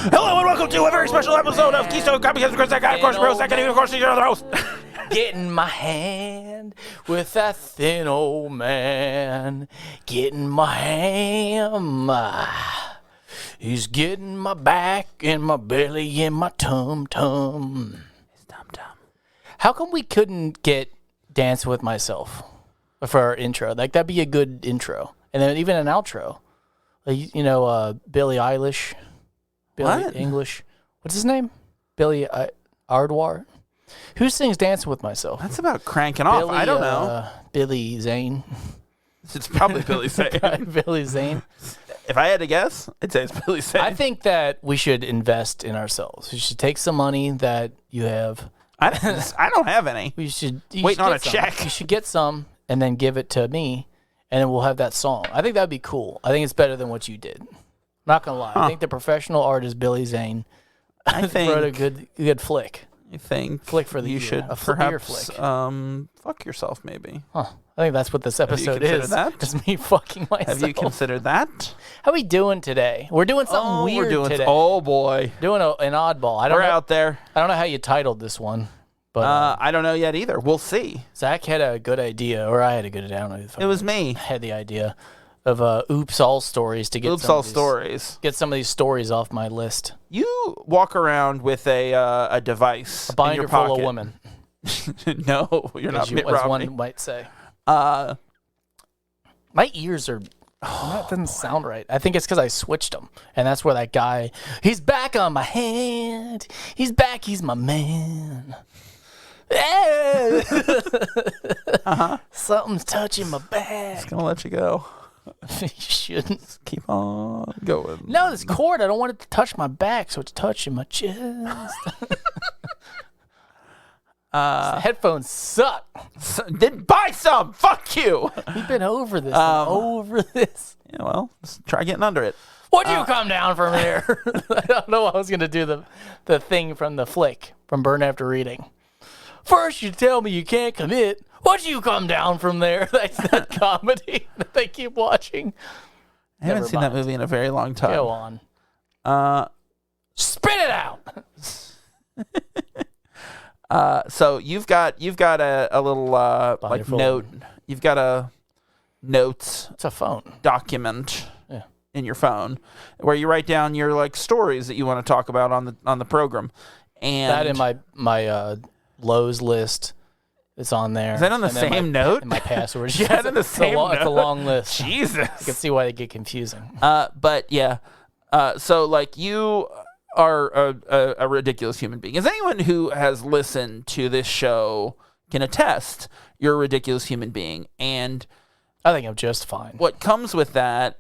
Hello and welcome to a very special episode of Keystone Copycats. Of course, that guy, of course, Bro, second, of course, you're the host. Getting my hand with that thin old man. Getting my ham. He's getting my back and my belly and my tum-tum. It's tum-tum. How come we couldn't get Dance With Myself for our intro? Like, that'd be a good intro. And then even an outro. Like, you know, Billie Eilish. Billie What? English. What's his name? Billy Ardwar. Who sings Dancing With Myself? That's about cranking off. Billy, I don't know. Billy Zane. It's probably Billy Zane. Billy Zane. If I had to guess, I'd say it's Billy Zane. I think that we should invest in ourselves. We should take some money that you have. I don't have any. We should Waiting on a get some. check. You should get some and then give it to me, and then we'll have that song. I think that'd be cool. I think it's better than what you did. Not gonna lie. I think the professional artist Billy Zane wrote a good flick. You think Flick for the you year. should A perhaps flick. fuck yourself maybe. Huh. I think that's what this episode considered is. that? It's me fucking myself. Have you considered that? How we doing today? We're doing something weird we're doing today. Oh boy, Doing an oddball. I don't we're know. out there. I don't know how you titled this one, but I don't know yet either. We'll see. Zach had a good idea, or I had a good idea. I don't know if It was me. I had the idea of oops all stories to get Oops, some all of these, stories. Get some of these stories off my list. You walk around with a device A binder in your full pocket. of women, No, you're not Mitt as Romney. one might say. Uh, My ears are. That doesn't sound right. I think it's because I switched them, and that's where that guy. He's back on my hand. He's back. He's my man. Something's touching my back. gonna let you go. You shouldn't. Keep on going. No, this cord. I don't want it to touch my back, so it's touching my chest. Headphones suck. Then buy some. Fuck you. We've been over this. Over this. Yeah, well, let's try getting under it. Would you come down from there? I don't know. I was gonna do the thing from the flick from Burn After Reading. First, you tell me you can't commit. Would you come down from there? That's that comedy that they keep watching. I haven't Never seen that mind. movie in a very long time. Go on. Spit it out. So you've got a little like full. note. You've got a notes It's a phone. document Yeah. in your phone where you write down your like stories that you want to talk about on the program. And That in my Lowe's list. It's on there. Is that on the And then same note? And my passwords. You had it in the same It's a note? long list. Jesus. You can see why they get confusing. But yeah, so like you are a ridiculous human being. As anyone who has listened to this show can attest, you're a ridiculous human being. And I think I'm just fine. what comes with that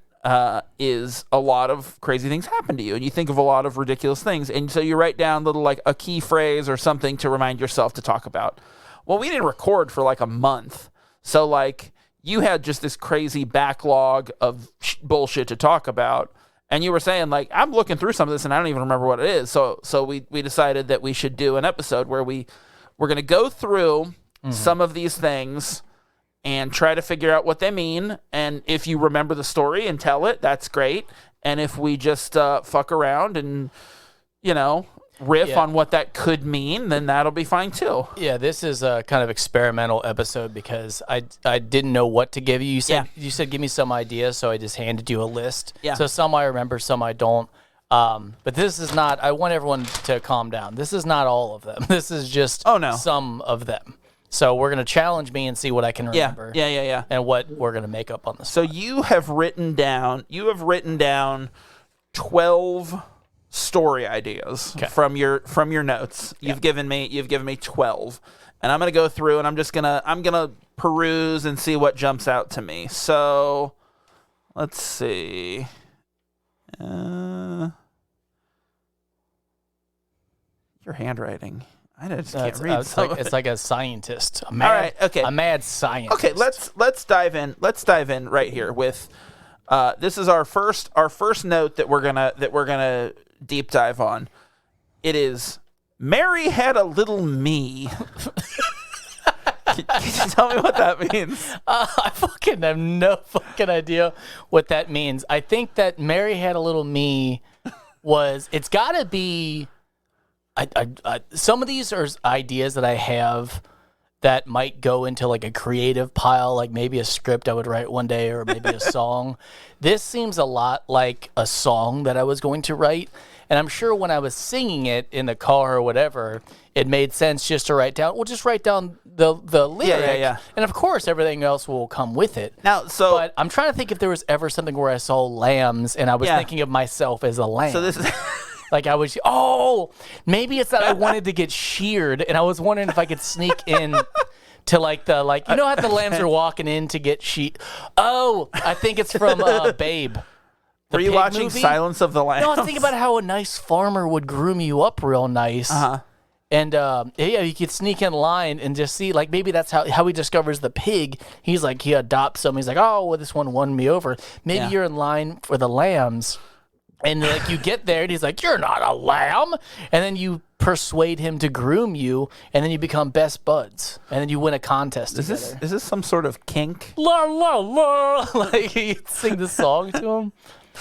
is a lot of crazy things happen to you, and you think of a lot of ridiculous things. And so you write down little like a key phrase or something to remind yourself to talk about. Well, we didn't record for like a month. So like you had just this crazy backlog of bullshit to talk about. And you were saying like, I'm looking through some of this and I don't even remember what it is. So we decided that we should do an episode where we're going to go through some of these things and try to figure out what they mean. And if you remember the story and tell it, that's great. And if we just fuck around and, you know, riff on what that could mean, then that'll be fine too. Yeah, this is a kind of experimental episode because I didn't know what to give you. You said give me some ideas, so I just handed you a list. Yeah. So some I remember, some I don't. But this is not. I want everyone to calm down. This is not all of them. This is just some of them. So we're gonna challenge me and see what I can remember. Yeah. And what we're gonna make up on the So spot. you have written down 12 story ideas from your notes. You've given me 12. And I'm going to go through and I'm going to peruse and see what jumps out to me. So let's see. Your handwriting. I just can't read. It's like a scientist. All right, okay. A mad scientist. Okay, let's dive in. Let's dive in right here with this is our first note that we're gonna deep dive on. It is Mary had a little me. Can you tell me what that means? I fucking have no fucking idea what that means. I think that Mary had a little me was it's got to be. Some of these are ideas that I have that might go into like a creative pile, like maybe a script I would write one day or maybe a song. This seems a lot like a song that I was going to write. And I'm sure when I was singing it in the car or whatever, it made sense just to write down, just write down the lyric. Yeah. And of course, everything else will come with it. But I'm trying to think if there was ever something where I saw lambs and I was thinking of myself as a lamb. So this is... Like maybe it's that I wanted to get sheared, and I was wondering if I could sneak in to how the lambs are walking in to get sheared. Oh, I think it's from Babe. Were you watching movie? Silence of the Lambs? No, I was thinking about how a nice farmer would groom you up real nice. Uh-huh. And you could sneak in line and just see, like, maybe that's how he discovers the pig. He's like, he adopts some. He's like, oh, well, this one won me over. Maybe you're in line for the lambs. And like you get there and he's like, you're not a lamb. And then you persuade him to groom you, and then you become best buds. And then you win a contest together. Is this some sort of kink? La la la. Like you sing the song to him.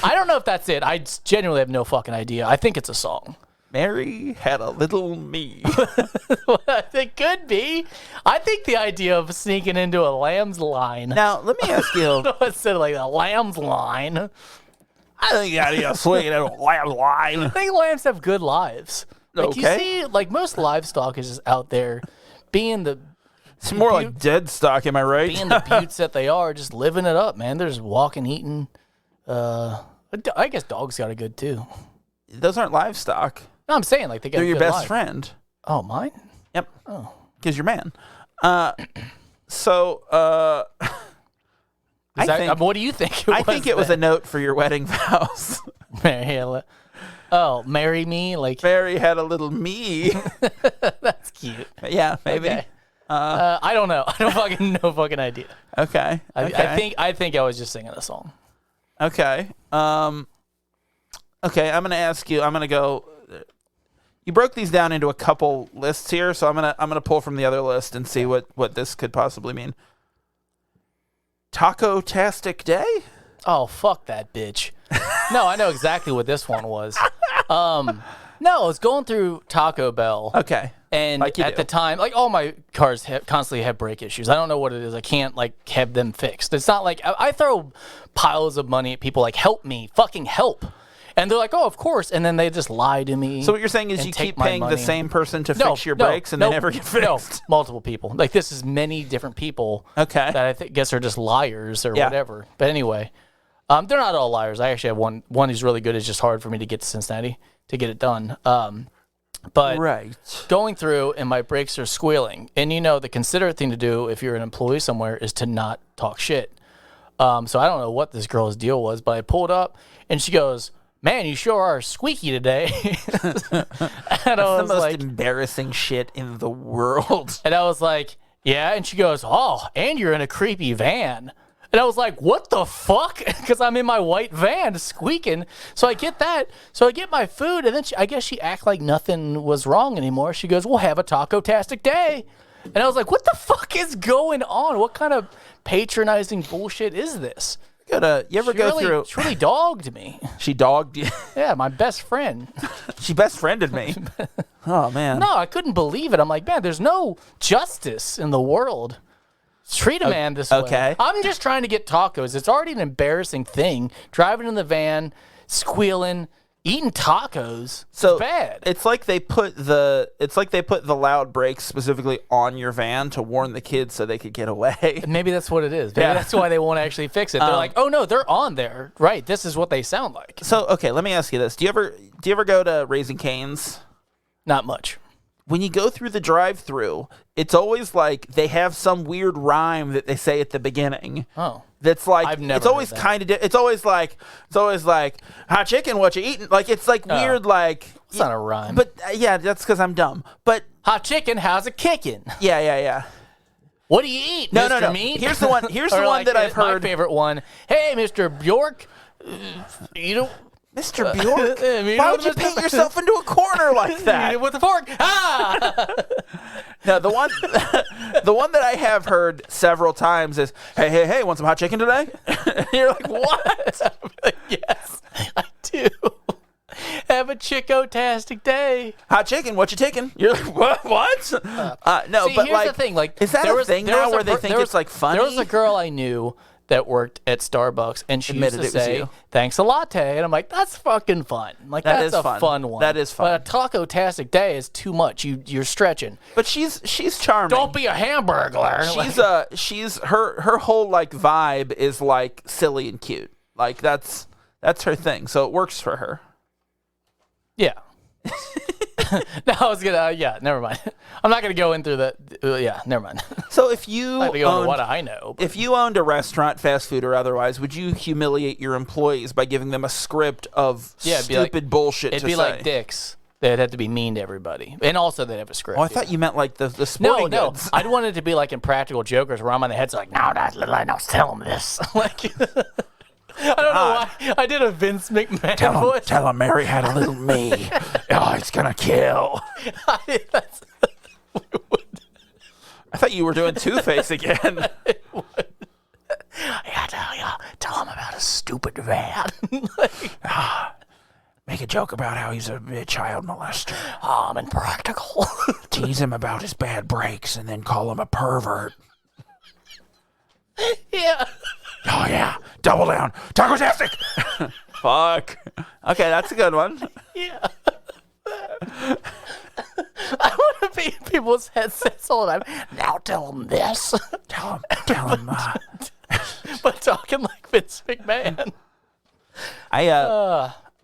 I don't know if that's it. I genuinely have no fucking idea. I think it's a song. Mary had a little me. It could be. I think the idea of sneaking into a lamb's line. Now, let me ask you. Instead of like a lamb's line. I think the idea of swinging in a lamb's line. I think lambs have good lives. Like you see, like most livestock is just out there being the... It's more like dead stock, am I right? Being the buttes that they are, just living it up, man. They're just walking, eating. I guess dogs got it good too. Those aren't livestock. No, I'm saying like they're your best friend. Oh, mine? Yep. Oh. Because you're man. What do you think? I think it was a note for your wedding vows. Marry me? Like Mary had a little me. That's cute. Yeah, maybe. Okay. I don't know. I don't no fucking idea. Okay. I think I was just singing a song. Okay. Okay, I'm gonna ask you. I'm gonna go. You broke these down into a couple lists here, so I'm gonna pull from the other list and see what this could possibly mean. Taco-tastic day? Oh, fuck that bitch. No, I know exactly what this one was. No, I was going through Taco Bell. Okay. And at the time, like all my cars constantly have brake issues. I don't know what it is. I can't like have them fixed. It's not like I throw piles of money at people like, help me, fucking help. And they're like, oh, of course. And then they just lie to me. So what you're saying is you keep paying the same person to fix your brakes and they never get fixed? No, multiple people. Like this is many different people that I guess are just liars or whatever. But anyway, they're not all liars. I actually have one who's really good. It's just hard for me to get to Cincinnati to get it done. But going through and my brakes are squealing. And the considerate thing to do if you're an employee somewhere is to not talk shit. So I don't know what this girl's deal was, but I pulled up and she goes, man, you sure are squeaky today. And That's the most embarrassing shit in the world. And I was like, yeah. And she goes, oh, and you're in a creepy van. And I was like, what the fuck? Because I'm in my white van squeaking. So I get that. So I get my food. And then I guess she act like nothing was wrong anymore. She goes, we'll have a taco-tastic day. And I was like, what the fuck is going on? What kind of patronizing bullshit is this? You ever go through? She really dogged me. She dogged you? Yeah, my best friend. She best friended me. Oh, man. No, I couldn't believe it. I'm like, man, there's no justice in the world. Treat a man this way. I'm just trying to get tacos. It's already an embarrassing thing. Driving in the van, squealing, eating tacos. So it's bad. It's like they put the loud brakes specifically on your van to warn the kids so they could get away. Maybe that's what it is. Maybe that's why they won't actually fix it. They're like, oh no, they're on there. Right. This is what they sound like. So okay, let me ask you this: Do you ever go to Raising Cane's? Not much. When you go through the drive-thru, it's always like they have some weird rhyme that they say at the beginning. Oh. That's like I've never it's always kind of it's always like hot chicken, what you eating? Like it's like weird like it's not a rhyme. But yeah, that's because I'm dumb. But hot chicken, how's it kicking? Yeah. What do you eat, Mr. No. Meat? Here's the one. Here's the one that I've heard. My favorite one. Hey, Mr. Bjork, you don't. Mr. Bjork? Why would you paint yourself into a corner like that? With a fork. Ah! No, the one that I have heard several times is, hey, want some hot chicken today? And you're like, what? Like, yes, I do. Have a chick-o-tastic day. Hot chicken, what you taking? You're like, what? No, See, but here's like, the thing. Like, is that there a was- thing there now was a where they per- think there it's like funny? There was a girl I knew that worked at Starbucks, and she Admitted used to it was say, you. "Thanks a latte," and I'm like, "That's fucking fun. Like, That that's is a fun. fun one. That is fun. But a taco-tastic day is too much. You're stretching. But she's charming. Don't be a hamburglar. She's her whole like vibe is like silly and cute. Like that's her thing. So it works for her. Yeah. No, I was gonna. Yeah, never mind. I'm not gonna go in through that. Yeah, never mind. So if you I'm not gonna go into owned, what I know. But if you owned a restaurant, fast food or otherwise, would you humiliate your employees by giving them a script of Yeah, it'd be like- stupid bullshit it'd to be say? like dicks. They'd have to be mean to everybody, and also they'd have a script. Oh, I yeah. thought you meant like the No, sporting no. goods. I'd want it to be like in Practical Jokers, where I'm on the head, so like, no, that's little. I know. Tell him this. Like, I don't know why I did a Vince McMahon voice. Tell him Mary had a little me. Oh, it's gonna kill. That's- I thought you were doing Two-Face again. I tell him about a stupid van. Make a joke about how he's a child molester. I'm impractical. Tease him about his bad breaks and then call him a pervert. Yeah. Oh, yeah. Double down. Taco-tastic. Fuck. Okay, that's a good one. Yeah. I want to be in people's headsets all the time. Now tell them this. Tell him. But talking like Vince McMahon.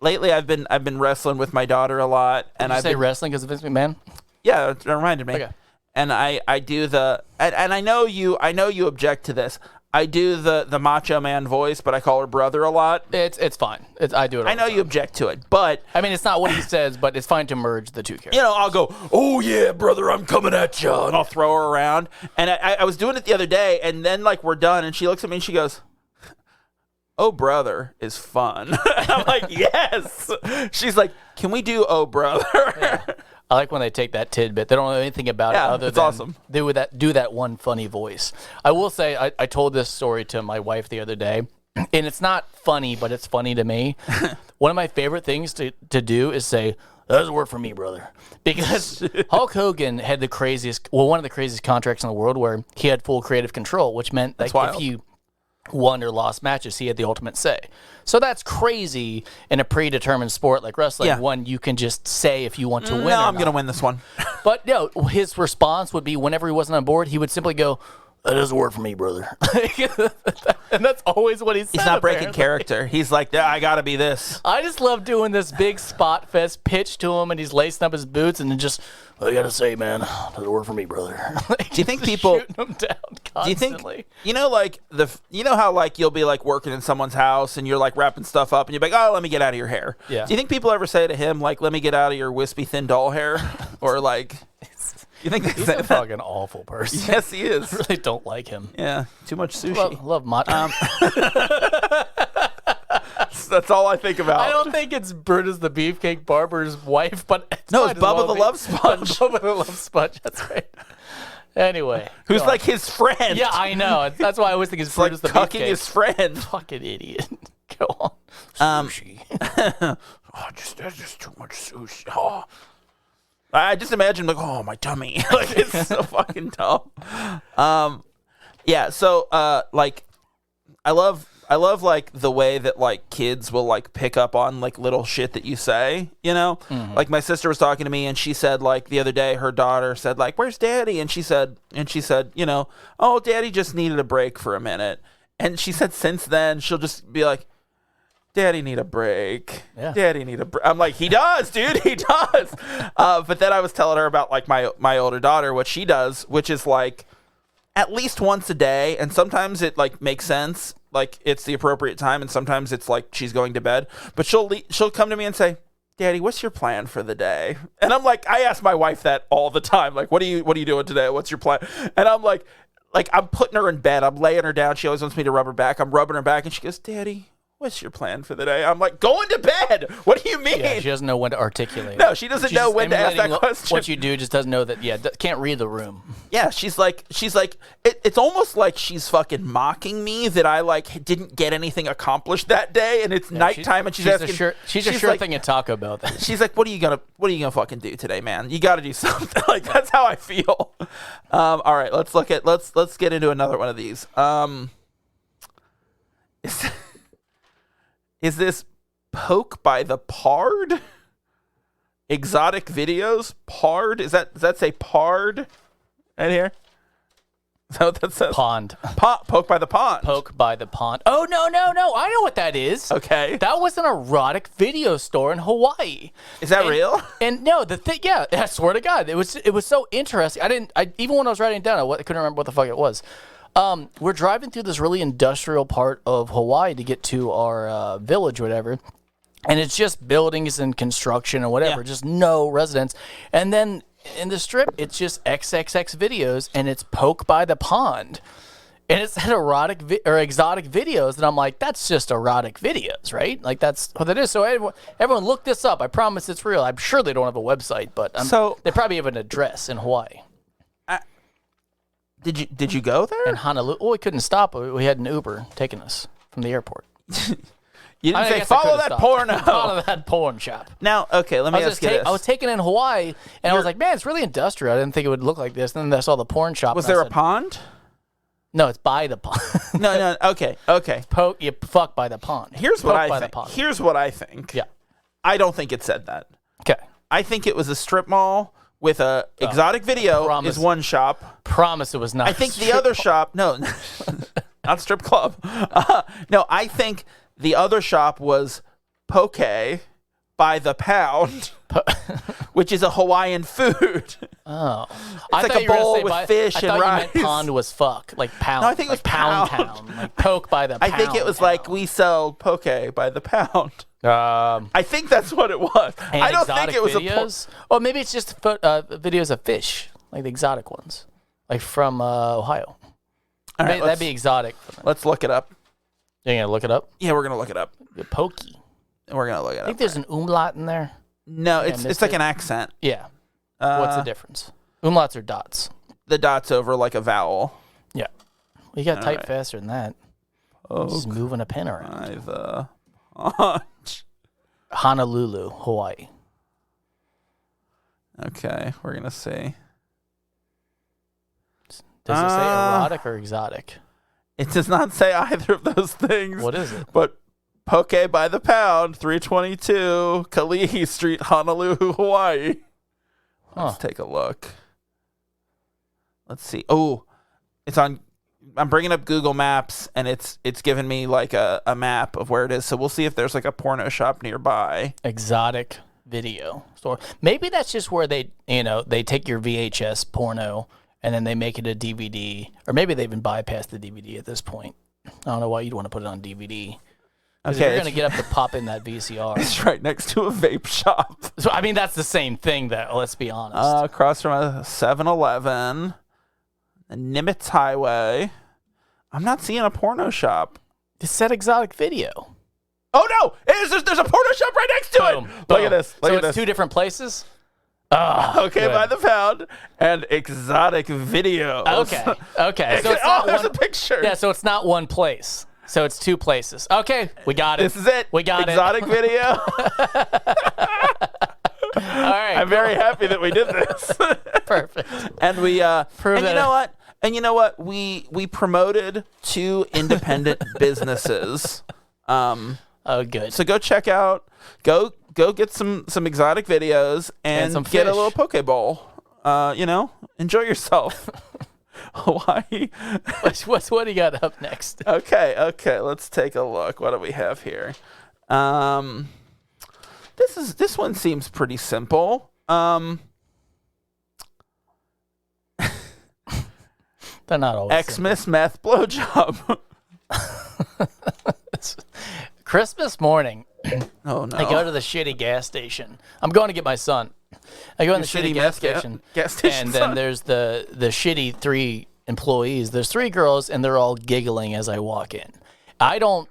Lately I've been wrestling with my daughter a lot, and Did you I've say been, wrestling because of Vince McMahon? yeah, it reminded me. Okay. And I do and I know you object to this. I do the Macho Man voice, but I call her brother a lot. It's fine. I do it all I know the you time. object to it, but I mean, it's not what he says, but it's fine to merge the two characters. you know, I'll go, oh yeah, brother, I'm coming at you, and I'll throw her around. And I was doing it the other day, and then like we're done, and she looks at me and she goes, "Oh brother is fun." And I'm like, yes. She's like, "Can we do oh brother?" I like when they take that tidbit. They don't know anything about Yeah, it other it's than awesome. they would do that one funny voice. I will say I told this story to my wife the other day, and it's not funny, but it's funny to me. One of my favorite things to do is say, "That doesn't work for me, brother," because Hulk Hogan had one of the craziest contracts in the world, where he had full creative control, which meant that wild. if you won or lost matches, he had the ultimate say. So that's crazy in a predetermined sport like wrestling. Yeah. One you can just say if you want to win. No, or I'm not. gonna win this one. But no, his response would be whenever he wasn't on board, he would simply go, "That doesn't work for me, brother." And that's always what he said. He's not breaking apparently. character. He's like, yeah, I gotta be this. I just love doing this big spot fest pitch to him, and he's lacing up his boots, and then just, "I gotta say, man, doesn't work for me, brother." Like, Do you think just people- shooting him down Do you constantly? think like how like you'll be like working in someone's house and you're like wrapping stuff up and you're like, "Oh, let me get out of your hair." Yeah. Do you think people ever say to him like, "Let me get out of your wispy thin doll hair," or like, you think they He's say a that? fucking awful person. Yes, he is. I really don't like him. Yeah, too much sushi. Love Mott. That's all I think about. I don't think it's Brutus the Beefcake Barber's wife, but No, might it's as well Bubba the be. Love Sponge. Bubba the Love Sponge. That's right. Anyway, Who's go on. like his friend? Yeah, I know. That's why I always think it's like Brutus the cucking Beefcake. his friend. Fucking idiot. Go on. Sushi. Oh, there's just too much sushi. Oh. I just imagine like, oh, my tummy. Like it's so fucking dumb. Yeah. So, like, I love like the way that like kids will like pick up on like little shit that you say. You know, like my sister was talking to me and she said like the other day her daughter said like, "Where's Daddy?" And she said, you know, "Oh, Daddy just needed a break for a minute." And she said since then she'll just be like, "Daddy need a break. Yeah. Daddy need a break." I'm like, he does, dude. He does. But then I was telling her about like my older daughter, what she does, which is like at least once a day. And sometimes it like makes sense. Like it's the appropriate time. And sometimes it's like she's going to bed, but she'll come to me and say, "Daddy, what's your plan for the day?" And I'm like, I ask my wife that all the time. Like, what are you doing today? What's your plan? And I'm like I'm putting her in bed. I'm laying her down. She always wants me to rub her back. I'm rubbing her back and she goes, "Daddy, what's your plan for the day? I'm like, going to bed. What do you mean? Yeah, she doesn't know when to articulate. No, she doesn't know when to ask that question. What you do just doesn't know that. Yeah, can't read the room. Yeah, she's like, it's almost like she's fucking mocking me that I like didn't get anything accomplished that day, and it's nighttime, and she's asking. She's a sure thing at Taco Bell. Then. She's like, what are you gonna fucking do today, man? You got to do something. Like that's how I feel. All right, let's get into another one of these. Is this Poke by the Pard? Exotic videos? Pard? Does that say Pard? Right here? Is that what that says? Pond. Poke by the Pond. Poke by the Pond. Oh, no. I know what that is. Okay. That was an erotic video store in Hawaii. Is that real? And no, the thing, yeah, I swear to God, it was so interesting. Even when I was writing it down, I couldn't remember what the fuck it was. We're driving through this really industrial part of Hawaii to get to our village, or whatever, and it's just buildings and construction and whatever, just no residents. And then in the strip, it's just XXX videos, and it's Poke by the Pond, and it's erotic or exotic videos, and I'm like, that's just erotic videos, right? Like that's what it is. So everyone look this up. I promise it's real. I'm sure they don't have a website, but they probably have an address in Hawaii. Did you go there? In Honolulu. Well, we couldn't stop. We had an Uber taking us from the airport. You didn't say, follow that porno. Follow that porn shop. Now, okay, let me ask you this. I was taken in Hawaii, and I was like, man, it's really industrial. I didn't think it would look like this. And then I saw the porn shop. Was there a pond? No, it's by the pond. No, okay. You fuck by the pond. Here's what I think. Yeah. I don't think it said that. Okay. I think it was a strip mall with a exotic video is one shop. Promise it was not. I think the other shop, no, not strip club. No, I think the other shop was Poke by the Pound, which is a Hawaiian food. Oh, it's like a bowl with fish and rice. I thought you meant pond was fuck, like pound. No, I think it was Pound Town, like Poke by the Pound. I think it was like we sell Poke by the Pound. I think that's what it was. I don't think it was videos? Oh, maybe it's just videos of fish, like the exotic ones, like from Ohio. All right, that'd be exotic. Let's look it up. You're gonna look it up? Yeah, we're gonna look it up. Pokey. We're gonna look it up. I think there's an umlaut in there. No, it's like an accent. Yeah. What's the difference? Umlauts are dots. The dots over like a vowel. Yeah. Well, you got to type faster than that. Just moving a pen around. By the Pond. Honolulu, Hawaii. Okay, we're gonna see. Does it say erotic or exotic? It does not say either of those things. What is it? But Poke by the Pound, 322 Kalihi Street, Honolulu, Hawaii. Let's take a look. Let's see. Oh, it's on. I'm bringing up Google Maps, and it's giving me like a map of where it is. So we'll see if there's like a porno shop nearby. Exotic video store. Maybe that's just where they take your VHS porno and then they make it a DVD, or maybe they even bypass the DVD at this point. I don't know why you'd want to put it on DVD. Okay, you're going to get up to pop in that VCR. It's right next to a vape shop. So, I mean, that's the same thing, though. Let's be honest. Across from a 7-Eleven, Nimitz Highway. I'm not seeing a porno shop. It said exotic video. Oh, no! There's a porno shop right next to Boom. it! Look at this. Look at this. It's two different places? Okay, by the Pound and exotic videos. Okay. So it's not there's a picture. Yeah, so it's not one place. So it's two places. Okay, we got it. This is it. We got exotic video. All right. I'm very happy that we did this. Perfect. And we Prove and that you know what? And you know what? We promoted 2 independent businesses. Oh, good. So go check out. Go get some exotic videos and some get a fish. little poke bowl. Enjoy yourself. Hawaii. What do you got up next? Okay. Let's take a look. What do we have here? This one seems pretty simple. They're not always Xmas meth blowjob. Christmas morning. Oh no! I go to the shitty gas station. I'm going to get my son. I go in the shitty gas station, and then there's the shitty 3 employees. There's 3 girls, and they're all giggling as I walk in. I don't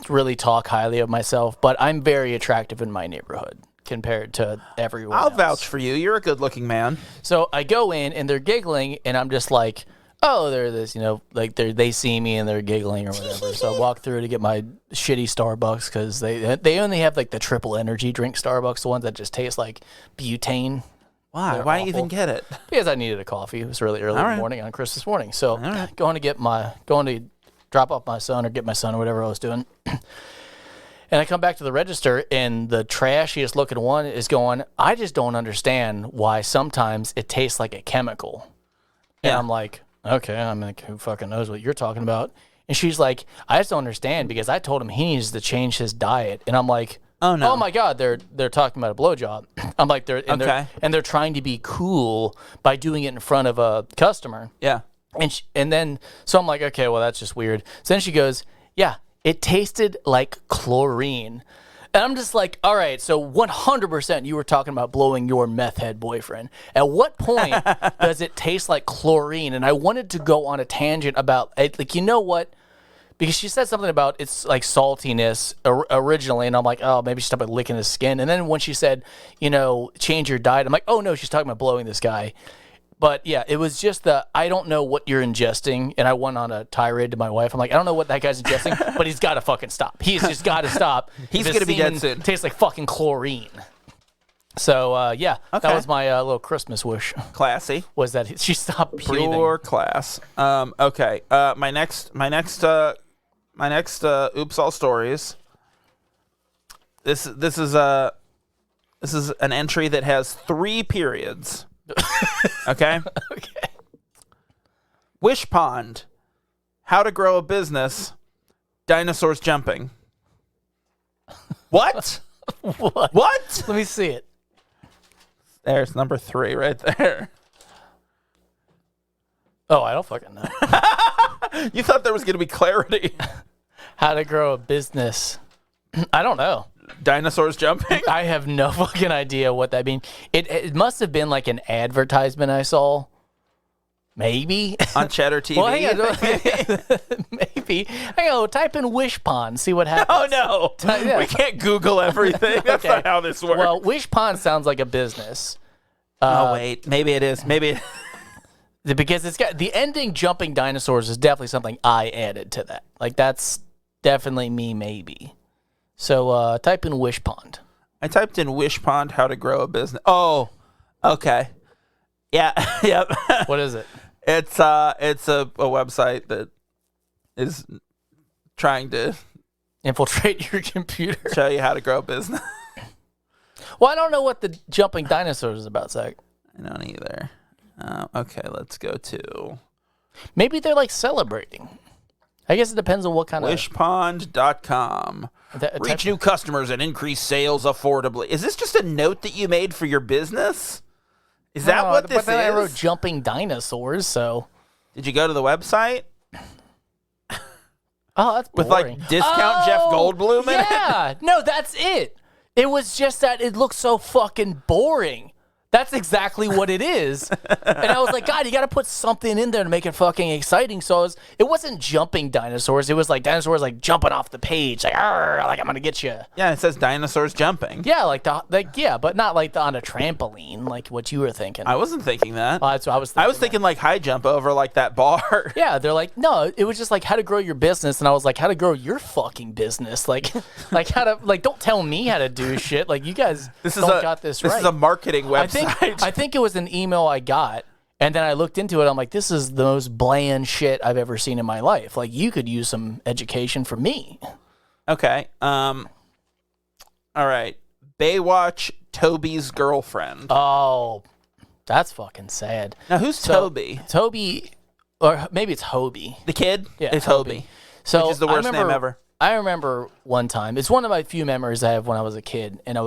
really talk highly of myself, but I'm very attractive in my neighborhood compared to everyone I'll else. vouch for you. You're a good-looking man. So I go in and they're giggling, and I'm just like, oh, they're this, like they see me and they're giggling or whatever. So I walk through to get my shitty Starbucks because they only have like the triple energy drink Starbucks, the ones that just taste like butane. Why? They're Why awful. even get it? Because I needed a coffee. It was really early in the morning on Christmas morning. So going to drop off my son or get my son or whatever I was doing. And I come back to the register, and the trashiest looking one is going, I just don't understand why sometimes it tastes like a chemical. And Yeah. I'm like, okay, I'm like, who fucking knows what you're talking about? And she's like, I just don't understand because I told him he needs to change his diet. And I'm like, Oh, no. oh my God, they're talking about a blowjob. I'm like, they're trying to be cool by doing it in front of a customer. Yeah. And then, so I'm like, okay, well, that's just weird. So then she goes, yeah, it tasted like chlorine. And I'm just like, all right, so 100% you were talking about blowing your meth head boyfriend. At what point does it taste like chlorine? And I wanted to go on a tangent about, like, you know what? Because she said something about it's like saltiness originally, and I'm like, oh, maybe she's talking about licking his skin. And then when she said, change your diet, I'm like, oh, no, she's talking about blowing this guy. But yeah, it was just I don't know what you're ingesting, and I went on a tirade to my wife. I'm like, I don't know what that guy's ingesting, but he's got to fucking stop. He's just got to stop. He's going to be dead soon. Tastes like fucking chlorine. So yeah, Okay. that was my little Christmas wish. Classy. Was that she stopped breathing? Pure class. Okay. My next oops all stories. This is an entry that has 3 periods. Okay. Okay. Wish pond. How to grow a business. Dinosaurs jumping. What? What? What? Let me see it. There's number 3 right there. Oh, I don't fucking know. You thought there was going to be clarity. How to grow a business. I don't know. Dinosaurs jumping? I have no fucking idea what that means. It must have been like an advertisement I saw. Maybe. On Cheddar TV? Well, hang on. Maybe. Hang on, type in wish pond, see what happens. Oh, no. Yeah. We can't Google everything. That's Okay. not how this works. Well, wish pond sounds like a business. Oh, wait. Maybe it is. Maybe. Because it's got the ending jumping dinosaurs is definitely something I added to that. Like, that's definitely me, maybe. So type in wish pond. I typed in wish pond, how to grow a business. Oh, okay. Yeah. Yep. What is it? It's a website that is trying to Infiltrate your computer. show you how to grow a business. Well, I don't know what the jumping dinosaurs is about, Zach. I don't either. Okay, let's go to Maybe they're like celebrating. I guess it depends on what kind wishpond.com. Reach new customers and increase sales affordably. Is this just a note that you made for your business? Is that what this But then I wrote is? jumping dinosaurs, so. Did you go to the website? Oh, that's With boring. like discount Jeff Goldblum in it? Yeah. No, that's it. It was just that it looked so fucking boring. That's exactly what it is. And I was like, God, you got to put something in there to make it fucking exciting. So it wasn't jumping dinosaurs. It was like dinosaurs like jumping off the page. Like, "Arr, like I'm going to get you. Yeah, it says dinosaurs jumping. Yeah, yeah, but not like on a trampoline, like what you were thinking. I wasn't thinking that. That's what I was thinking. I was thinking like high jump over like that bar. Yeah, they're like, no, it was just like how to grow your business, and I was like, how to grow your fucking business, like how to don't tell me how to do shit. Like you guys got this right. This is a marketing website. I think it was an email I got, and then I looked into it. I'm like, this is the most bland shit I've ever seen in my life. Like you could use some education from me. Okay. All right. Baywatch, Toby's girlfriend. Oh, that's fucking sad. Now who's Toby? Toby, or maybe it's Hobie. The kid? Yeah, it's Hobie. So Which is the worst name ever. I remember one time. It's one of my few memories I have when I was a kid, and I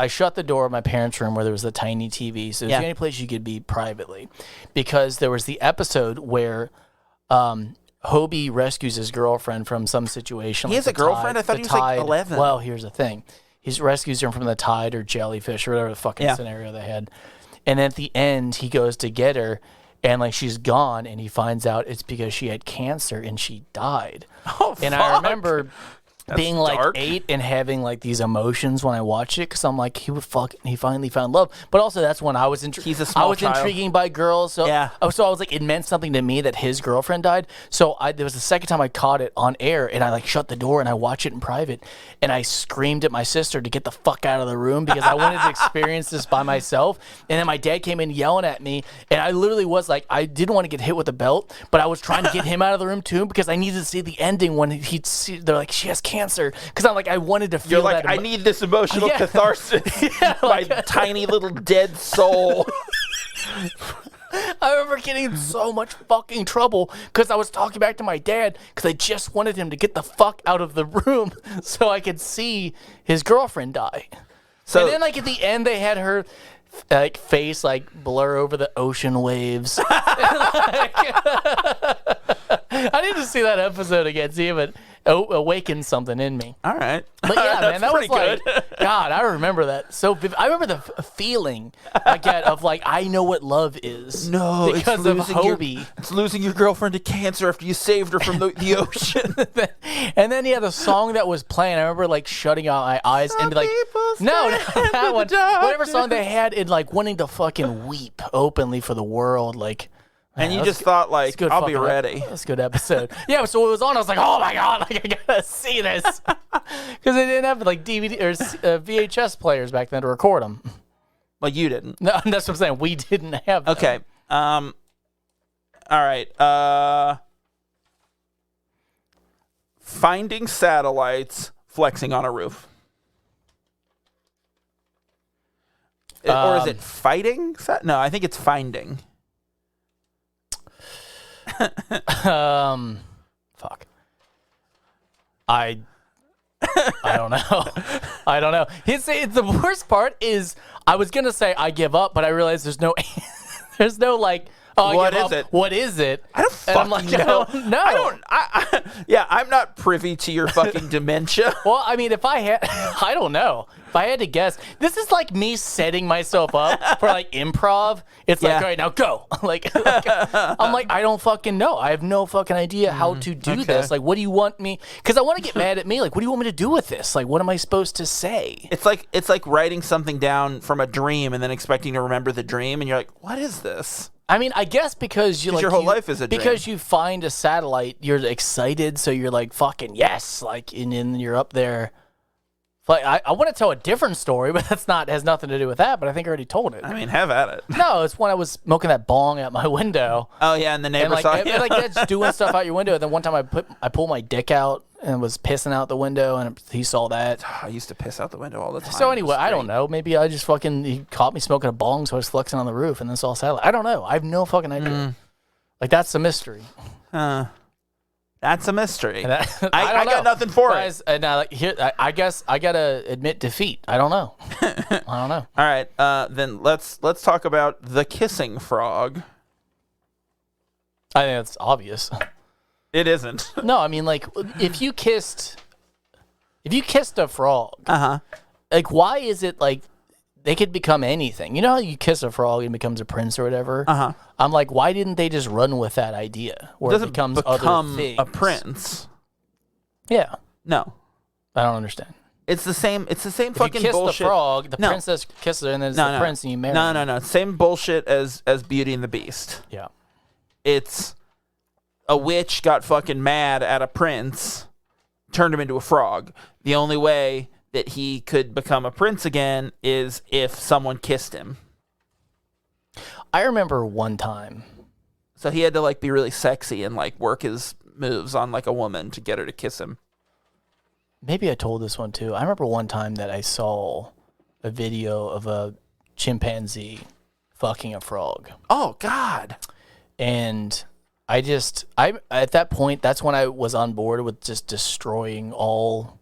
shut the door of my parents' room where there was a tiny TV, so it was the only place you could be privately, because there was the episode where Hobie rescues his girlfriend from some situation. He has a girlfriend? I thought he was like 11. Well, here's the thing: he rescues her from the tide or jellyfish or whatever the fucking scenario they had, and at the end he goes to get her. and like she's gone, and he finds out it's because she had cancer and she died. Oh, and fuck. I remember being like dark. 8 and having like these emotions when I watched it because I'm like he finally found love, but also that's when I was He's a small child. intriguing by girls, so Yeah. so I was like it meant something to me that his girlfriend died. So there was the second time I caught it on air, and I like shut the door and I watched it in private, and I screamed at my sister to get the fuck out of the room because I wanted to experience this by myself. And then my dad came in yelling at me, and I literally was like, I didn't want to get hit with a belt, but I was trying to get him out of the room too because I needed to see the ending when they're like she has cancer, because I'm like I wanted to feel You're like, that I need this emotional catharsis. My tiny little dead soul. I remember getting in so much fucking trouble because I was talking back to my dad because I just wanted him to get the fuck out of the room so I could see his girlfriend die. So And then like at the end they had her like face like blur over the ocean waves. I need to see that episode again, see if it awakens something in me. all right. But yeah, man, that was pretty like, good. God, I remember that. So I remember the feeling I get of like, I know what love is. No, because of Hobie. It's losing your girlfriend to cancer after you saved her from the ocean. And then the song that was playing, I remember like shutting out my eyes and be like, no, not that one. Whatever song they had, and like wanting to fucking weep openly for the world, like. And Man, you that's just thought, like, good I'll be fucking ready. That's a good episode. Yeah, so it was on. I was like, oh my God, like, I gotta see this. Because they didn't have like DVD or VHS players back then to record them. Well, you didn't. No, that's what I'm saying. We didn't have them. Okay. All right. Finding satellites flexing on a roof. Or is it fighting? No, I think it's finding. Fuck. I don't know. I don't know. It's the worst part is I was gonna say I give up, but I realized there's no like. Oh, What is it? What is it? I don't And I'm fucking like, know. I don't know. I'm not privy to your fucking dementia. Well, I mean, if I had, I don't know. If I had to guess, this is like me setting myself up for like improv. It's like, Yeah. all right, now go. I'm like, I don't fucking know. I have no fucking idea how to do okay. this. Like, what do you want me? Because I want to get mad at me. Like, what do you want me to do with this? Like, what am I supposed to say? It's like writing something down from a dream and then expecting to remember the dream, and you're like, what is this? I mean, I guess because you like your whole life is a dream. because you find a satellite, you're excited, so you're like fucking yes, like and then you're up there. Like I want to tell a different story, but has nothing to do with that. But I think I already told it. I mean, have at it. No, it's when I was smoking that bong out my window, Oh yeah, and the neighbor and like saw you. and, like that's doing stuff out your window. And then one time I pulled my dick out and was pissing out the window, and he saw that. I used to piss out the window all the time. So anyway, It's I don't great. know. Maybe I just he caught me smoking a bong, so I was flexing on the roof, and then saw a satellite. I don't know. I have no fucking idea. Like that's a mystery. That's a mystery. And I don't got know. nothing for Guys, and I guess I gotta admit defeat. I don't know. I don't know. All right, then let's talk about the kissing frog. I think it's obvious. It isn't. No, I mean like if you kissed a frog, like why is it like they could become anything? You know how you kiss a frog and it becomes a prince or whatever? I'm like, why didn't they just run with that idea where it Doesn't becomes other become things? a prince. Yeah, No, I don't understand. it's the same. It's the same If you fucking kiss bullshit. the frog, the No. princess kisses her, and then it's the prince, and you marry him. No. Same bullshit as Beauty and the Beast. Yeah. It's a witch got fucking mad at a prince, turned him into a frog. The only way that he could become a prince again is if someone kissed him. I remember one time. So he had to like be really sexy and like work his moves on like a woman to get her to kiss him. Maybe I told this one too. I remember one time that I saw a video of a chimpanzee fucking a frog. Oh God. And I at that point, that's when I was on board with just destroying all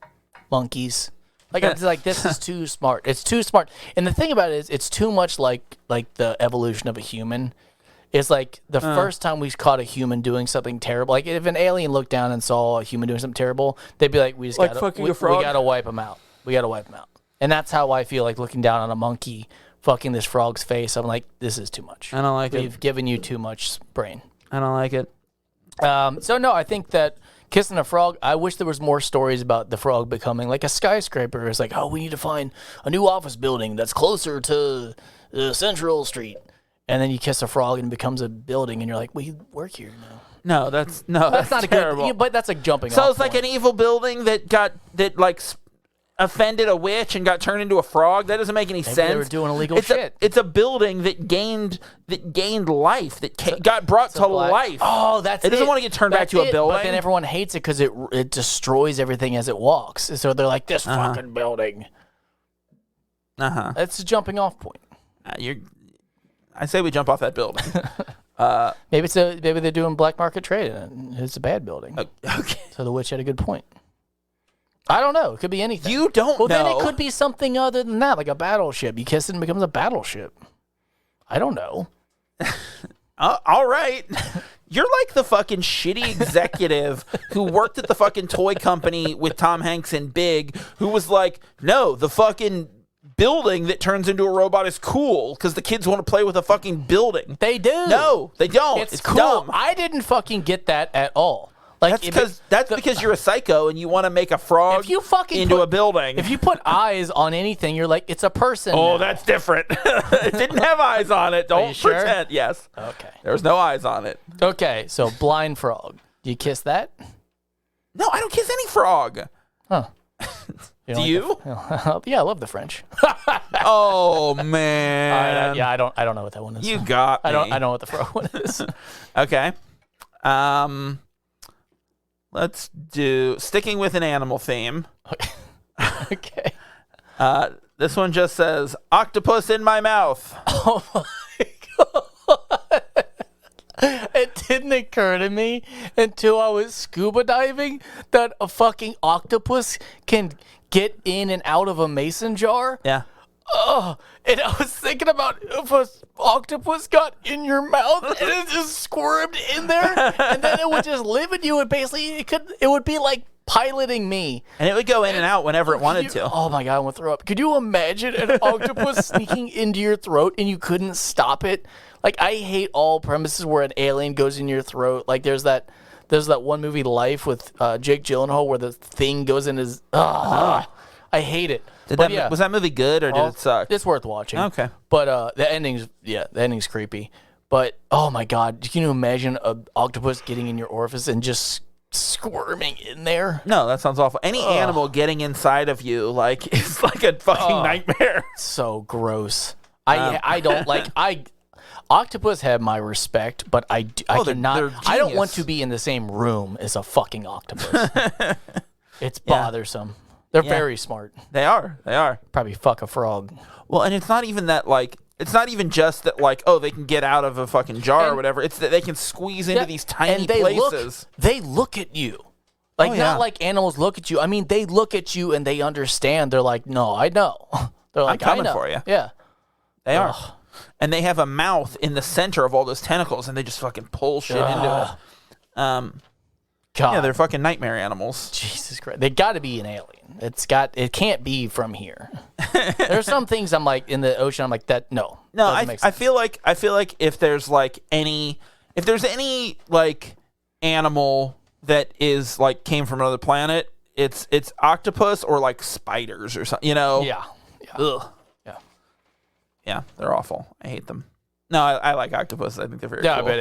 monkeys. Like I was like, this is too smart. It's too smart. And the thing about it is, it's too much like the evolution of a human. It's like the first time we caught a human doing something terrible. Like if an alien looked down and saw a human doing something terrible, they'd be like, we fucking a frog? gotta wipe them out. We gotta wipe them out. And that's how I feel like looking down on a monkey fucking this frog's face. I'm like, this is too much. I don't like it. We've given you too much brain. I don't like it. So no, I think that kissing a frog, I wish there was more stories about the frog becoming like a skyscraper. It's like, oh, we need to find a new office building that's closer to Central Street. And then you kiss a frog and it becomes a building, and you're like, we work here now. No, that's That's not terrible. a good, but that's a jumping So off it's like point. an evil building that like offended a witch and got turned into a frog. That doesn't make any sense. they were doing illegal shit. It's a building that gained life, got brought to life. Oh, that's it. It doesn't want to get turned back to a building. But then everyone hates it because it destroys everything as it walks. So they're like, this fucking building. That's a jumping off point. I say we jump off that building. Maybe they're doing black market trade and it's a bad building. Okay. So the witch had a good point. I don't know. It could be anything. You don't know. Well, then it could be something other than that, like a battleship. You kiss it and it becomes a battleship. I don't know. All right. You're like the fucking shitty executive who worked at the fucking toy company with Tom Hanks and Big, who was like, no, the fucking building that turns into a robot is cool because the kids want to play with a fucking building. They do. No, they don't. It's cool. dumb. I didn't fucking get that at all. Like that's because you're a psycho and you want to make a frog into a building. If you put eyes on anything, you're like, it's a person. Oh, now. that's different. It didn't have eyes on it. Don't pretend. Yes. Okay. There was no eyes on it. Okay, so blind frog. Do you kiss that? No, I don't kiss any frog. Huh. Do you? Yeah, I love the French. Oh man. Yeah, I don't know what that one is. You got me. I don't know what the frog one is. Okay. Let's do sticking with an animal theme. Okay. This one just says octopus in my mouth. Oh my god. It didn't occur to me until I was scuba diving that a fucking octopus can get in and out of a mason jar. Yeah. Oh, and I was thinking about if an octopus got in your mouth and it just squirmed in there, and then it would just live in you, and basically it would be like piloting me. And it would go in and out whenever it wanted to. Oh my god, I want to throw up. Could you imagine an octopus sneaking into your throat and you couldn't stop it? Like, I hate all premises where an alien goes in your throat. Like, there's that one movie, Life, with Jake Gyllenhaal, where the thing goes in his. I hate it. Was that movie good or did it suck? It's worth watching. Okay. But the ending's creepy. But oh my god, can you imagine an octopus getting in your orifice and just squirming in there? No, that sounds awful. Any animal getting inside of you, like, is like a fucking nightmare. So gross. I don't like. Octopus have my respect, but I cannot. I don't want to be in the same room as a fucking octopus. It's bothersome. They're very smart. They are. Probably fuck a frog. Well, and it's not even that, like, it's not even just that, like, oh, they can get out of a fucking jar or whatever. It's that they can squeeze into these tiny places. They look at you. Like, not like animals look at you. I mean, they look at you and they understand. They're like, no, I know. They're like, I'm coming I know. for you. Yeah. They are. And they have a mouth in the center of all those tentacles, and they just fucking pull shit into it. God. Yeah, they're fucking nightmare animals. Jesus Christ. They got to be an alien. It can't be from here. There's some things I'm like in the ocean. I'm like that. No. I feel like if there's any like animal that is like came from another planet, it's octopus or like spiders or something. You know? Yeah. Ugh. Yeah, they're awful. I hate them. No, I like octopus. I think they're very cool. But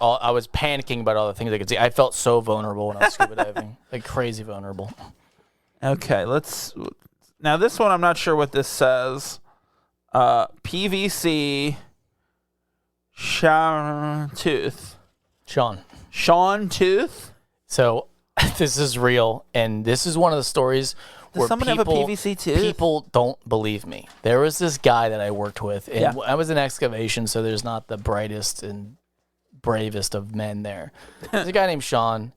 I was panicking about all the things I could see. I felt so vulnerable when I was scuba diving. Like crazy vulnerable. Okay, now this one I'm not sure what this says. PVC Tooth. Sean Tooth? So this is real, and this is one of the stories where someone have a PVC tooth? People don't believe me. There was this guy that I worked with, and I was in excavation, so there's not the brightest and bravest of men there. There's a guy named Sean,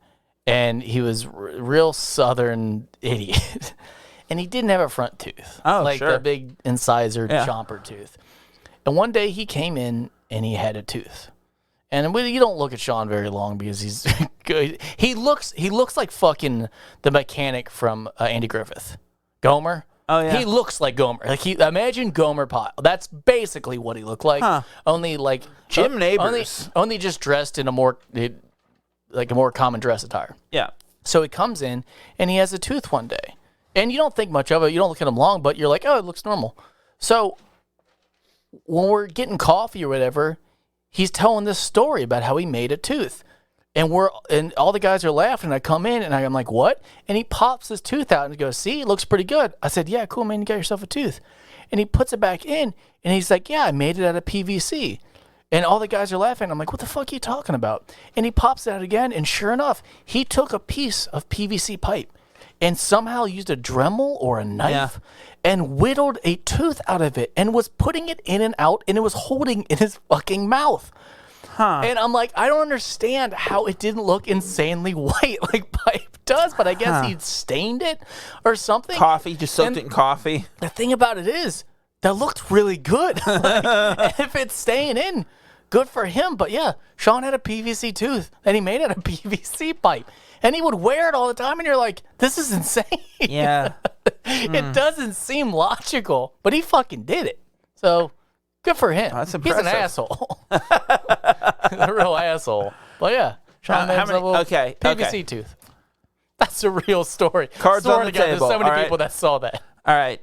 and he was real southern idiot, and he didn't have a front tooth. Oh, like sure. the big incisor chomper tooth. And one day he came in, and he had a tooth. And you don't look at Sean very long because he's good. He looks like fucking the mechanic from Andy Griffith. Gomer. Oh, yeah. He looks like Gomer. Like imagine Gomer Pyle. That's basically what he looked like. Huh. Only like Jim Neighbors. Only just dressed in a more common dress attire. Yeah. So he comes in and he has a tooth one day. And you don't think much of it. You don't look at him long, but you're like, oh, it looks normal. So when we're getting coffee or whatever, he's telling this story about how he made a tooth. And all the guys are laughing. I come in and I'm like, what? And he pops his tooth out and goes, see, it looks pretty good. I said, yeah, cool, man. You got yourself a tooth. And he puts it back in and he's like, yeah, I made it out of PVC. And all the guys are laughing. I'm like, what the fuck are you talking about? And he pops it out again. And sure enough, he took a piece of PVC pipe and somehow used a Dremel or a knife and whittled a tooth out of it and was putting it in and out and it was holding in his fucking mouth. Huh. And I'm like, I don't understand how it didn't look insanely white like pipe does, but I guess he'd stained it or something. Coffee, just soaked it in coffee. The thing about it is, that looked really good. Like, if it's staying in, good for him. But yeah, Sean had a PVC tooth and he made it a PVC pipe. And he would wear it all the time, and you're like, this is insane. Yeah. It doesn't seem logical, but he fucking did it. So, good for him. That's He's impressive. an asshole. A real asshole. But yeah, Sean made a little PVC tooth. That's a real story. Cards Swear on the to God, table. there's so many All right. people that saw that. All right.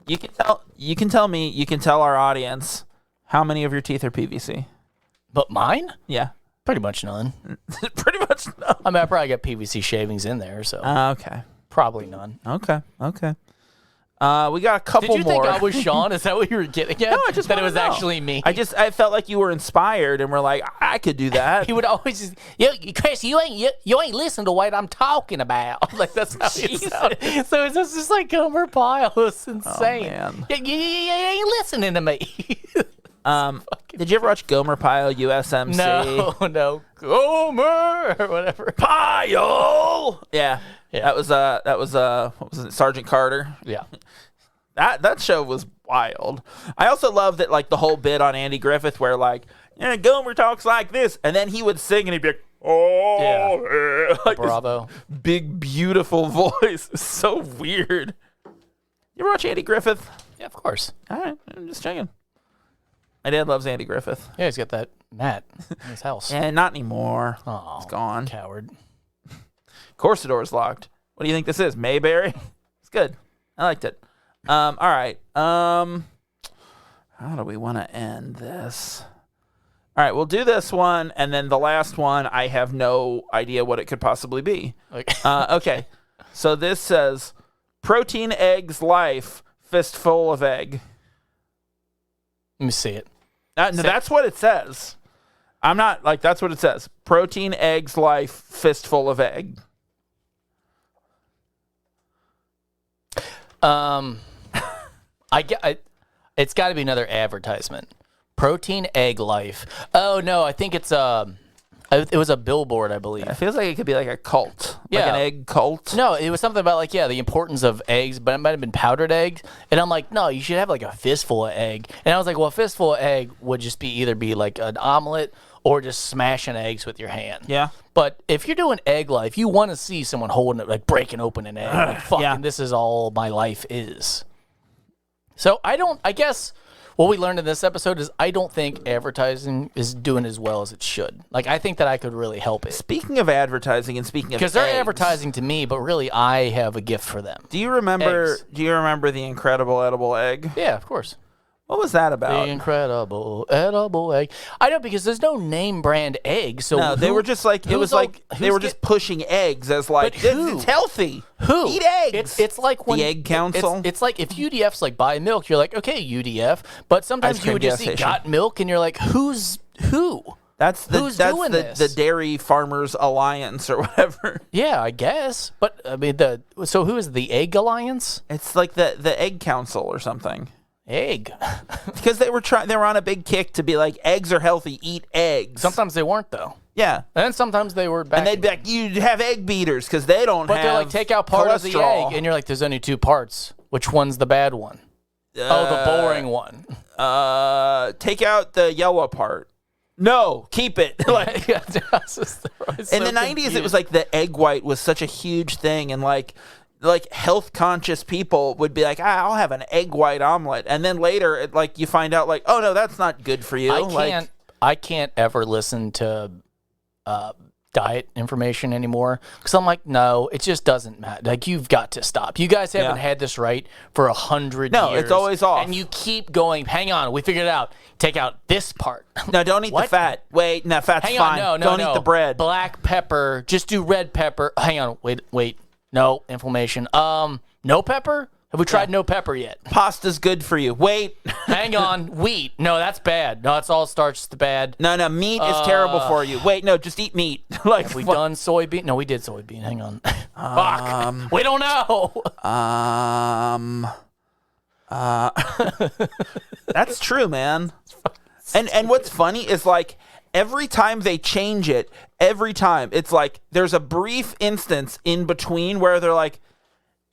You can tell me, you can tell our audience how many of your teeth are PVC. But mine? Yeah. Pretty much none. Pretty much no. I mean, I probably got PVC shavings in there, so Okay. probably none. Okay. We got a couple more. Did you think I was Sean? Is that what you were getting at? No, I just that it wanna was know. actually me. I felt like you were inspired and were like, I could do that. He would always just, Chris, you ain't listening to what I'm talking about. Like that's how he sounded. So it's just like Gomer Pyle. It's insane. man. You ain't listening to me. Did you ever watch Gomer Pyle USMC? No, Gomer or whatever. Pyle. Yeah. Yeah. That was what was it? Sergeant Carter. Yeah. That show was wild. I also love that, like, the whole bit on Andy Griffith where, like, Gomer talks like this, and then he would sing and he'd be like, oh, yeah. Like Bravo. big beautiful voice. It's so weird. You ever watch Andy Griffith? Yeah, of course. All right, I'm just checking. My dad loves Andy Griffith. Yeah, he's got that mat in his house. And not anymore. Oh, It's gone. Coward. Of course the door's locked. What do you think this is? Mayberry? It's good. I liked it. All right. How do we want to end this? All right, we'll do this one, and then the last one, I have no idea what it could possibly be. Okay. So this says, protein eggs life, fistful of egg. Let me see it. No, that's what it says. I'm not, like, that's what it says. Protein eggs life, fistful of egg. It's got to be another advertisement. Protein egg life. Oh no, I think it's it was a billboard, I believe. It feels like it could be like a cult, like Yeah. an egg cult. No, it was something about like the importance of eggs, but it might have been powdered eggs. And I'm like, no, you should have like a fistful of egg. And I was like, well, a fistful of egg would just be either be like an omelet or just smashing eggs with your hand. Yeah. But if you're doing egg life, you want to see someone holding it, like breaking open an egg. Like, fucking, Yeah. this is all my life is. So I guess what we learned in this episode is I don't think advertising is doing as well as it should. Like, I think that I could really help it. Speaking of advertising and speaking of Because they're eggs, advertising to me, but really I have a gift for them. Do you remember? Eggs. Do you remember the incredible edible egg? Yeah, of course. What was that The about? incredible edible egg. I know, because there's no name brand egg. So No, they were just like, it was like they were just pushing eggs as like, But who? it's healthy. Who? Eat eggs. It's like when The Egg Council? It's like if UDF's like buy milk, you're like, okay, UDF. But sometimes Ice you cream would just gas see station. got milk, and you're like, who's who? That's Who's doing the this? Dairy Farmers Alliance or whatever. Yeah, I guess. But I mean, so who is the Egg Alliance? It's like the Egg Council or something. Egg. Because they were on a big kick to be like, eggs are healthy, eat eggs. Sometimes they weren't though, Yeah. and then sometimes they were back. And they'd be like, you have egg beaters because they don't but have they're like, take out part of the cholesterol. egg, and you're like, there's only two parts. Which one's the bad one? The boring one. Take out the yellow part. No, keep it. Like, in in the 90s, it was like the egg white was such a huge thing, and like like health conscious people would be like, I'll have an egg white omelet, and then later like you find out like, oh no, that's not good for you. I can't ever listen to diet information anymore because I'm like, no, it just doesn't matter. Like, you've got to stop. You guys haven't had this right for 100 years. No, it's always off. And you keep going, hang on, we figured it out. Take out this part. No, don't eat the fat. Wait, no, fat's hang fine. on, Don't eat the bread. Black pepper, just do red pepper. Hang on, wait. No, inflammation. No pepper? Have we tried no pepper yet? Pasta's good for you. Wait. Hang on. Wheat. No, that's bad. No, it's all starch. It's bad. No, meat is terrible for you. Wait, no, just eat meat. Like, have we done soybean? No, we did soybean. Hang on. Fuck. We don't know. That's true, man. And what's funny is like every time they change it, every time it's like there's a brief instance in between where they're like,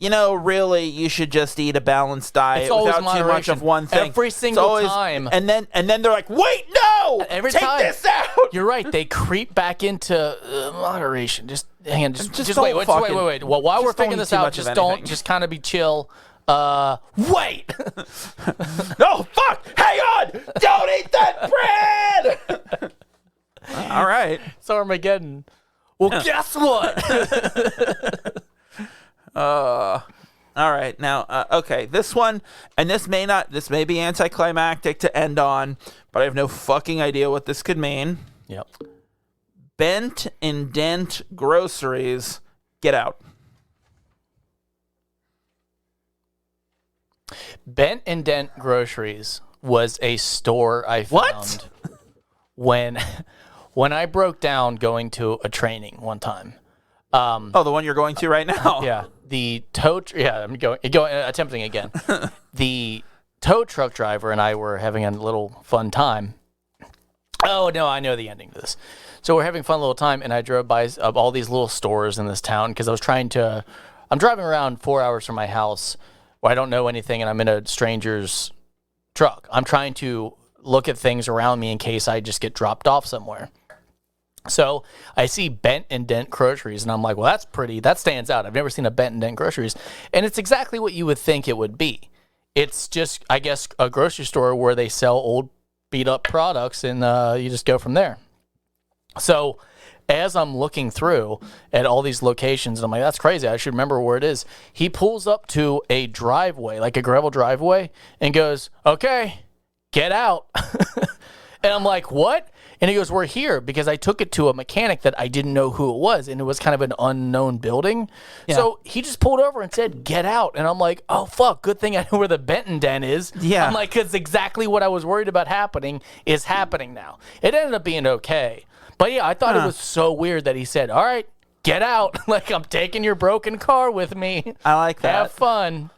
you know, really, you should just eat a balanced diet without too much of one thing. Every single time. And then they're like, wait, no! Take this out! You're right. They creep back into moderation. Just hang on. Just wait. Well, while we're figuring this out, just kind of be chill. Wait! No, fuck! Hang on! Don't eat that bread! All right. It's Armageddon. Well, guess what? All right. Now, okay, this one, and this may be anticlimactic to end on, but I have no fucking idea what this could mean. Yep. Bent and dent groceries, get out. Bent and Dent Groceries was a store I found when I broke down going to a training one time. The one you're going to right now? Yeah. I'm attempting again. The tow truck driver and I were having a little fun time. Oh, no, I know the ending to this. So we're having a fun little time, and I drove by all these little stores in this town because I'm driving around 4 hours from my house where I don't know anything, and I'm in a stranger's truck. I'm trying to look at things around me in case I just get dropped off somewhere. So I see Bent and Dent Groceries, and I'm like, well, that's pretty. That stands out. I've never seen a Bent and Dent Groceries. And it's exactly what you would think it would be. It's just, I guess, a grocery store where they sell old, beat-up products, and you just go from there. So as I'm looking through at all these locations, I'm like, that's crazy. I should remember where it is. He pulls up to a driveway, like a gravel driveway, and goes, okay, get out. And I'm like, what? And he goes, we're here because I took it to a mechanic that I didn't know who it was, and it was kind of an unknown building. Yeah. So he just pulled over and said, get out. And I'm like, oh, fuck, good thing I know where the Benton Den is. Yeah. I'm like, because exactly what I was worried about happening is happening now. It ended up being okay. But yeah, I thought it was so weird that he said, all right, get out. Like, I'm taking your broken car with me. I like that. Have fun.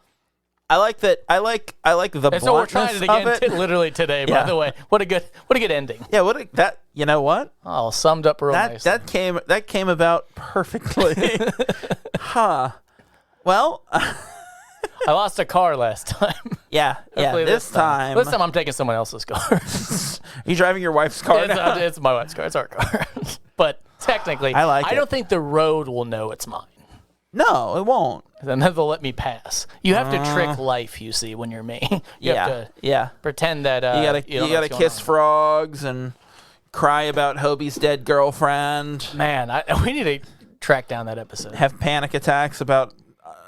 I like that. I like the bluntness of it. So we're trying it again literally today. By the way, what a good ending. Yeah, that. You know what? Oh, summed up real nice. That came about perfectly. Huh. Well, I lost a car last time. Yeah. This time I'm taking someone else's car. You driving your wife's car now? It's my wife's car. It's our car. But technically, I don't think the road will know it's mine. No, it won't. And then they'll let me pass. You have to trick life, you see, when you're me. You have to pretend that you gotta kiss frogs and cry about Hobie's dead girlfriend. Man, we need to track down that episode. Have panic attacks about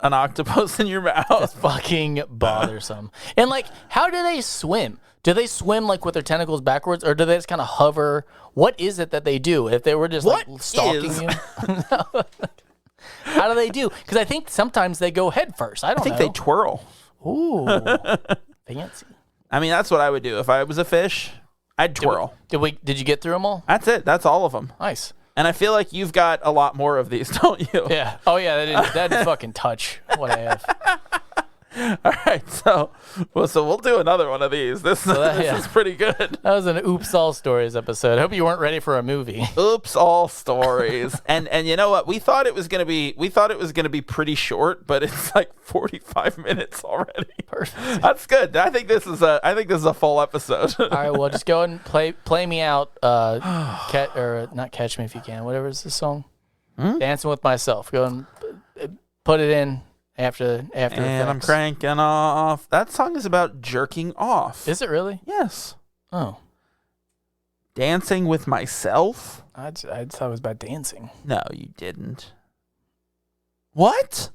an octopus in your mouth. It's fucking bothersome. And like, how do they swim? Do they swim like with their tentacles backwards, or do they just kind of hover? What is it that they do? If they were just like stalking you? No. How do they do? Because I think sometimes they go head first. I think they twirl. Ooh, fancy. I mean, that's what I would do if I was a fish. I'd twirl. Did you get through them all? That's it. That's all of them. Nice. And I feel like you've got a lot more of these, don't you? Yeah. Oh yeah. That didn't fucking touch what I have. All right, so we'll do another one of these. This is pretty good. That was an Oops All Stories episode. I hope you weren't ready for a movie. Oops All Stories, and you know what? We thought it was gonna be pretty short, but it's like 45 minutes already. Perfect. That's good. I think this is a full episode. All right, well, just go ahead and play me out. Not Catch Me If You Can. Whatever is this song? Dancing with Myself. Go and put it in. After And I'm Effects. cranking off. That song is about jerking off. Is it really? Yes. Oh. Dancing with myself? I thought it was about dancing. No, you didn't. What?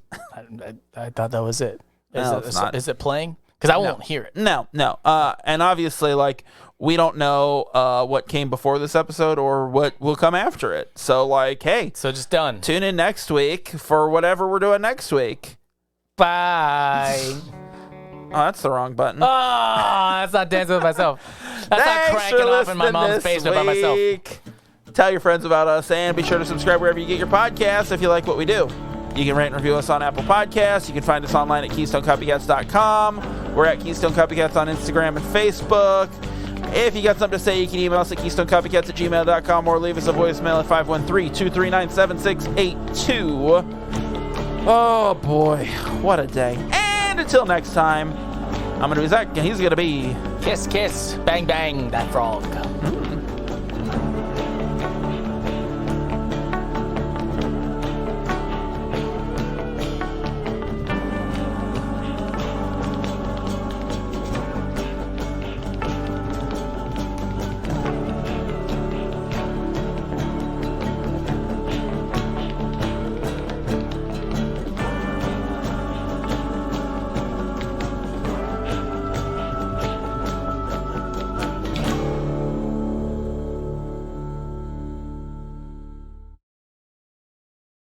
I thought that was it. No, it's not. Is it playing? Because I won't hear it. No. And obviously, like, we don't know what came before this episode or what will come after it. So, like, hey. So just done. Tune in next week for whatever we're doing next week. Bye. Oh, that's the wrong button. Oh, that's not dancing with myself. That's Thanks not cranking for off in my listening mom's this basement by myself. week. Tell your friends about us and be sure to subscribe wherever you get your podcasts if you like what we do. You can rate and review us on Apple Podcasts. You can find us online at KeystoneCopycats.com. We're at Keystone Copycats on Instagram and Facebook. If you got something to say, you can email us at KeystoneCopycats@gmail.com or leave us a voicemail at 513-239-7682. Oh, boy. What a day. And until next time, I'm going to be Zach, and he's going to be... Kiss, kiss, bang, bang, that frog.